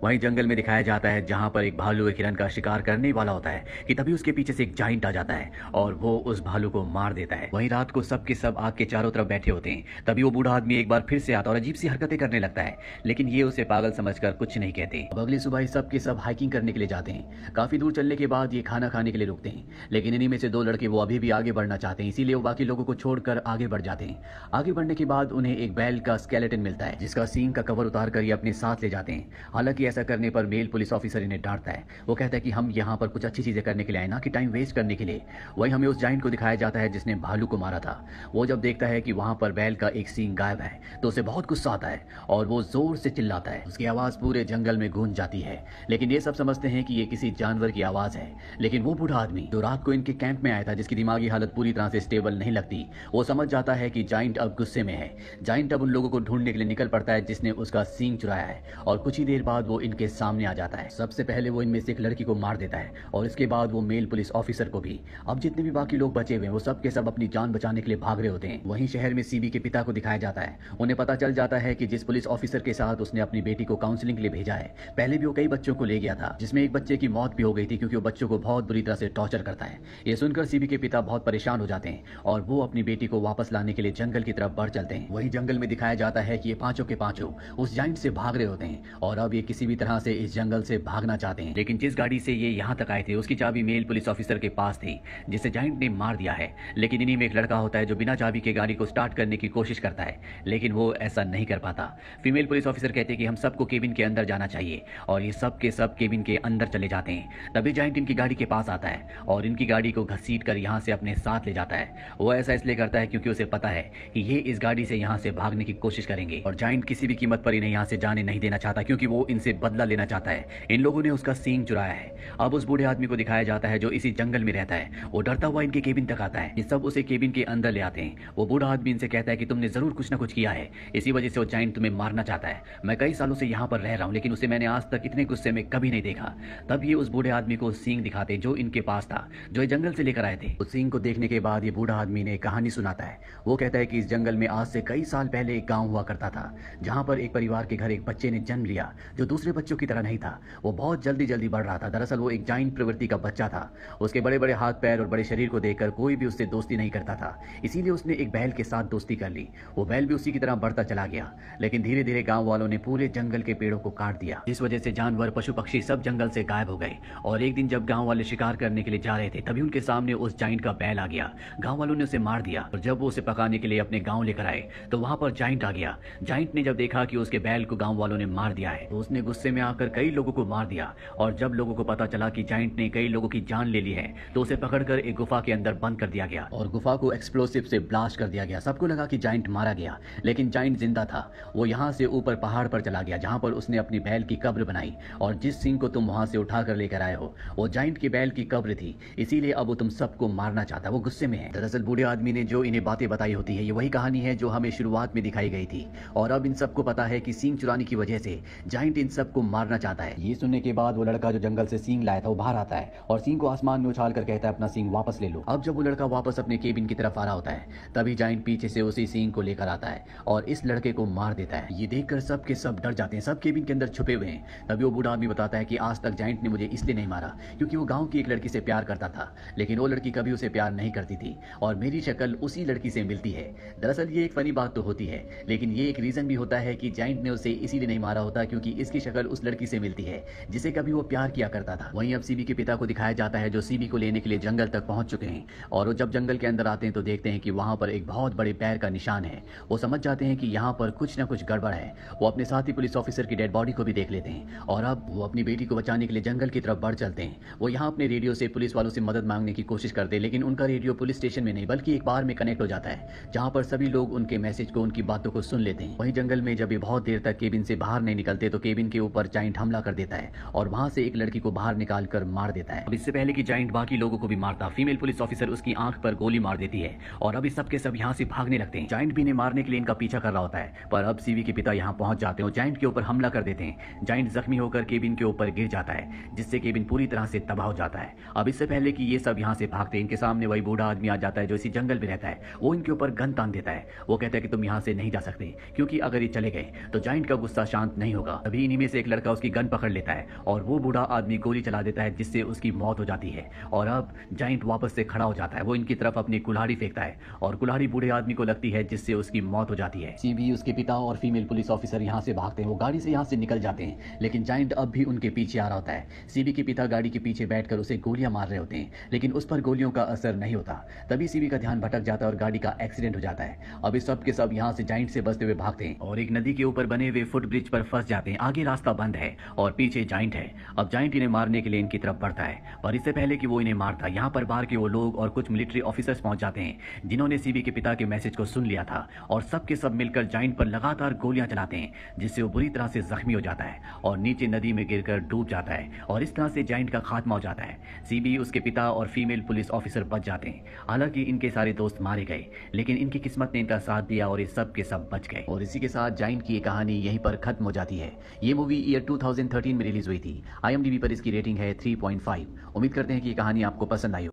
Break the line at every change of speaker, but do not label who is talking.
वहीं जंगल में दिखाया जाता है जहां पर एक भालू एक हिरन का शिकार करने वाला होता है कि तभी उसके पीछे से एक जाइंट आ जाता है और वो उस भालू को मार देता है। वहीं रात को सब के सब आग के चारों तरफ बैठे होते हैं। तभी वो बूढ़ा आदमी एक बार फिर से आता और अजीब सी हरकतें करने लगता है, लेकिन ये उसे पागल समझकर कुछ नहीं कहते। अब अगली सुबह ही सब के सब हाइकिंग करने के लिए जाते हैं। काफी दूर चलने के बाद ये खाना खाने के लिए रुकते हैं, लेकिन इन्हीं में से दो लड़के वो अभी भी आगे बढ़ना चाहते हैं, इसीलिए वो बाकी लोगों को छोड़कर आगे बढ़ जाते हैं। आगे बढ़ने के बाद उन्हें एक बैल का स्केलेटन मिलता है जिसका सींग का कवर उतार कर ये अपने साथ ले जाते हैं। हालांकि ऐसा करने पर मेल पुलिस ऑफिसर इन्हें डांटता है। वो कहता है कि हम यहाँ पर कुछ अच्छी चीजें करने के लिए आए, ना कि टाइम वेस्ट करने के लिए। वही हमें उस जाइंट को दिखाया जाता है जिसने भालू को मारा था। वो जब देखता है कि वहां पर बैल का एक सींग गायब है तो उसे बहुत गुस्सा आता है और वो जोर से चिल्लाता है। उसकी आवाज पूरे जंगल में गूंज जाती है, लेकिन ये सब समझते हैं कि ये किसी जानवर की आवाज है। लेकिन वो बूढ़ा आदमी जो रात को इनके कैंप में आया था, जिसकी दिमागी हालत पूरी तरह से स्टेबल नहीं लगती, वो समझ जाता है कि जाइंट अब गुस्से में है। जाइंट अब उन लोगों को ढूंढने के लिए निकल पड़ता है जिसने उसका सींग चुराया है और कुछ ही देर बाद वो इनके सामने आ जाता है। सबसे पहले वो इनमें से एक लड़की को मार देता है और इसके बाद वो मेल पुलिस ऑफिसर को भी। अब जितने भी बाकी लोग बचे हुए हैं वो सब के सब अपनी जान बचाने के लिए भाग रहे होते हैं। वहीं शहर में सीबी के पिता को दिखाया जाता है। उन्हें पता चल जाता है कि जिस पुलिस ऑफिसर के साथ उसने अपनी बेटी को काउंसलिंग के लिए भेजा है, पहले भी वो कई बच्चों को ले गया था, जिसमें एक बच्चे की मौत भी हो गई थी क्योंकि वो बच्चों को बहुत बुरी तरह से टॉर्चर करता है। ये सुनकर सीबी के पिता बहुत परेशान हो जाते हैं और वो अपनी बेटी को वापस लाने के लिए जंगल की तरफ बढ़ चलते हैं। वहीं जंगल में दिखाया जाता है कि ये पांचों के पांचों उस जाइंट से भाग रहे होते हैं और अब ये किसी भी तरह से इस जंगल से भागना चाहते हैं। लेकिन जिस गाड़ी से ये यहाँ तक आए थे उसकी चाबी मेल पुलिस ऑफिसर के पास थी, जिसे जाइंट ने मार दिया है। लेकिन इन्हीं में एक लड़का होता है जो बिना चाबी के गाड़ी को स्टार्ट करने की कोशिश करता है, लेकिन वो ऐसा नहीं कर पाता। फीमेल पुलिस ऑफिसर कहते हैं कि हम सबको केबिन के अंदर जाना चाहिए और ये सब के सब केबिन के अंदर चले जाते हैं। तभी जाइंट इनकी गाड़ी के पास आता है और इनकी गाड़ी को घसीट कर यहाँ से अपने साथ ले जाता है। वो ऐसा इसलिए करता है क्योंकि उसे पता है कि ये इस गाड़ी से यहाँ से भागने की कोशिश करेंगे और जाइंट किसी भी कीमत पर इन्हें यहाँ से जाने नहीं देना चाहता, क्योंकि वो इनसे बदला लेना चाहता है। इन लोगों ने उसका सींग चुराया है। अब उस बूढ़े आदमी को दिखाया जाता है जो इसी जंगल में रहता है। वो डरता हुआ इनके केबिन तक आता है। ये सब उसे केबिन के अंदर ले आते हैं। वो बूढ़ा आदमी इनसे कहता है कि तुमने जरूर कुछ ना कुछ किया है, इसी वजह से वो जाइंट तुम्हें मारना चाहता है। मैं कई सालों से यहाँ पर रह रहा हूँ, लेकिन उसे मैंने आज तक इतने गुस्से में कभी नहीं देखा। तब ये उस बूढ़े आदमी को सींग दिखाते जो इनके पास था, जो ये जंगल से लेकर आए थे। उस सींग को देखने के बाद ये बूढ़ा आदमी ने कहानी सुनाता है। वो कहता है कि इस जंगल में आज से कई साल पहले एक गांव हुआ करता था, जहां पर एक परिवार के घर एक बच्चे ने जन्म लिया जो दूसरे बच्चों की तरह नहीं था। वो बहुत जल्दी जल्दी बढ़ रहा था। दरअसल वो एक जाइंट प्रवृत्ति का बच्चा था। उसके बड़े बड़े हाथ पैर और बड़े शरीर को देखकर कोई भी उससे दोस्ती नहीं करता था, इसीलिए उसने एक बैल के साथ दोस्ती कर ली। वो बैल भी उसी की तरह बढ़ता चला गया, लेकिन धीरे धीरे गांव वालों ने पूरे जंगल के पेड़ों को काट दिया, जिस वजह से जानवर पशु पक्षी सब जंगल से गायब हो गए। और एक दिन जब गांव वाले शिकार करने के लिए जा रहे थे, तभी उनके सामने उस जाइंट का बैल आ गया। गांव वालों ने उसे मार दिया और जब वो उसे पकाने के लिए अपने गांव लेकर आए तो वहां पर जाइंट आ गया। जाइंट ने जब देखा कि उसके बैल को गांव वालों ने मार दिया है तो उसने गुस्से में आकर कई लोगों को मार दिया। और जब लोगों को पता चला कि जाइंट ने कई लोगों की जान ले ली है तो उसे पकड़कर एक गुफा के अंदर बंद कर दिया गया और गुफा को एक्सप्लोसिव से ब्लास्ट कर दिया गया। सबको लगा कि जाइंट मारा गया, लेकिन जाइंट जिंदा था। वो यहाँ से ऊपर पहाड़ पर चला गया जहां पर उसने अपनी बैल की कब्र बनाई और जिस सिंह को तुम वहां से उठा कर लेकर आए हो वो जाइंट की बैल की कब्र थी, इसीलिए अब वो तुम सबको मारना चाहता। वो गुस्से में है। दरअसल बूढ़े आदमी ने जो इन्हें बातें बताई होती है, ये वही कहानी है जो हमें शुरुआत में दिखाई गई थी। और अब इन सबको पता है कि सींग चुराने की वजह से जाइंट इन सबको मारना चाहता है। ये सुनने के बाद वो लड़का जो जंगल से सींग लाया था वो बाहर आता है और सींग को आसमान में उछाल कर कहता है अपना सींग वापस ले लो। अब जब वो लड़का वापस अपने केबिन की तरफ आ रहा होता है तभी जाइंट पीछे से उसी सींग को लेकर आता है और इस लड़के को मार देता है। ये देखकर सब के सब डर जाते हैं, सब केबिन के अंदर छुपे हुए हैं। तभी वो बूढ़ा आदमी बताता है कि आज तक जाइंट ने मुझे इसलिए नहीं मारा क्योंकि वो गांव की एक लड़की से प्यार करता था, लेकिन वो लड़की कभी उसे प्यार नहीं करती थी और मेरी शक्ल उसी लड़की से मिलती है। दरअसल ये एक फनी बात तो होती है, लेकिन ये एक रीजन भी होता है कि जाइंट ने उसे इसीलिए नहीं मारा होता क्योंकि इसकी शक्ल उस लड़की से मिलती है जिसे कभी वो प्यार किया करता था। वहीं अब सीबी के पिता को दिखाया जाता है जो सीबी को लेने के लिए जंगल तक पहुंच चुके हैं और वो जब जंगल के अंदर आते हैं तो देखते हैं कि वहां पर एक बहुत बड़े पैर का निशान है। वो समझ जाते हैं कि यहाँ पर कुछ ना कुछ गड़बड़ है। वो अपने साथी पुलिस ऑफिसर की डेड बॉडी को भी देख लेते हैं और अब वो अपनी बेटी को बचाने के लिए जंगल की तरफ बढ़ चलते हैं। वो यहाँ अपने रेडियो से पुलिस वालों से मदद मांगने की कोशिश करते हैं, लेकिन उनका रेडियो पुलिस स्टेशन में नहीं बल्कि एक बार में कनेक्ट हो जाता है जहाँ पर सभी लोग उनके मैसेज को, उनकी बातों को सुन लेते हैं। वहीं जंगल में जब ये बहुत देर तक केबिन से बाहर नहीं निकलते तो केबिन के ऊपर जाइंट हमला कर देता है और वहां से एक लड़की को बाहर निकाल कर मार देता है। अब इससे पहले कि जाइंट बाकी लोगों को भी मारता, फीमेल पुलिस ऑफिसर उसकी आंख पर गोली मार देती है और अब सब के सब यहाँ से भागने लगते हैं। जाइंट भी इन्हें मारने के लिए इनका पीछा कर रहा होता है, पर अब सीवी के पिता यहाँ पहुंच जाते हैं और जाइंट के ऊपर हमला कर देते हैं। जाइंट जख्मी होकर केबिन के ऊपर गिर जाता है जिससे केबिन पूरी तरह से तबाह हो जाता है। अब इससे पहले कि ये सब यहाँ से भागते, इनके सामने वही बूढ़ा आदमी आ जाता है जो इसी जंगल में रहता है। वो इनके ऊपर गन तान देता है। वो कहता है कि तुम यहाँ से नहीं जा सकते क्योंकि अगर ये चले गए तो जाइंट का गुस्सा शांत नहीं होगा। अभी इन्हीं में से से एक लड़का उसकी गन पकड़ लेता है और वो बूढ़ा आदमी गोली चला देता है, जिससे उसकी मौत हो जाती है। और अब जाइंट वापस से खड़ा हो जाता है। वो इनकी तरफ अपनी कुल्हाड़ी फेंकता है और कुल्हाड़ी बूढ़े आदमी को लगती है, जिससे उसकी मौत हो जाती है। सीबी, उसके पिता और फीमेल पुलिस ऑफिसर यहाँ से भागते हैं। वो गाड़ी से यहाँ से निकल जाते हैं, लेकिन जाइंट अब भी उनके पीछे आ रहा होता है। सीबी के पिता गाड़ी के पीछे बैठकर उसे गोलियां मार रहे होते हैं, लेकिन उस पर गोलियों का असर नहीं होता। तभी सीबी का ध्यान भटक जाता है और गाड़ी का एक्सीडेंट हो जाता है। अब इस सब के सब यहाँ से जाइंट से बचते हुए भागते हैं और एक नदी के ऊपर बने हुए फुट ब्रिज पर फंस जाते हैं। आगे रास्ता बंद है और पीछे जाइंट है। अब जाइंट इन्हें मारने के लिए इनकी तरफ बढ़ता है, और इससे पहले कि वो इन्हें मारता, यहाँ पर बाहर के वो लोग और कुछ मिलिट्री ऑफिसर्स पहुंच जाते हैं, जिन्होंने सीबी के पिता के मैसेज को सुन लिया था, और सब के सब मिलकर जाइंट पर लगातार गोलियां चलाते हैं, जिससे वो बुरी तरह से जख्मी हो जाता है और नीचे नदी में गिरकर डूब जाता है। और इस तरह से जाइंट का खात्मा हो जाता है। सीबी, उसके पिता और फीमेल पुलिस ऑफिसर बच जाते हैं। हालांकि इनके सारे दोस्त मारे गए, लेकिन इनकी किस्मत ने इनका साथ दिया और ये सब के सब बच गए। और इसी के साथ जाइंट की ये कहानी यहीं पर खत्म हो जाती है। ये मूवी ईयर 2013 में रिलीज हुई थी। IMDb पर इसकी रेटिंग है 3.5। उम्मीद करते हैं कि ये कहानी आपको पसंद आई हो।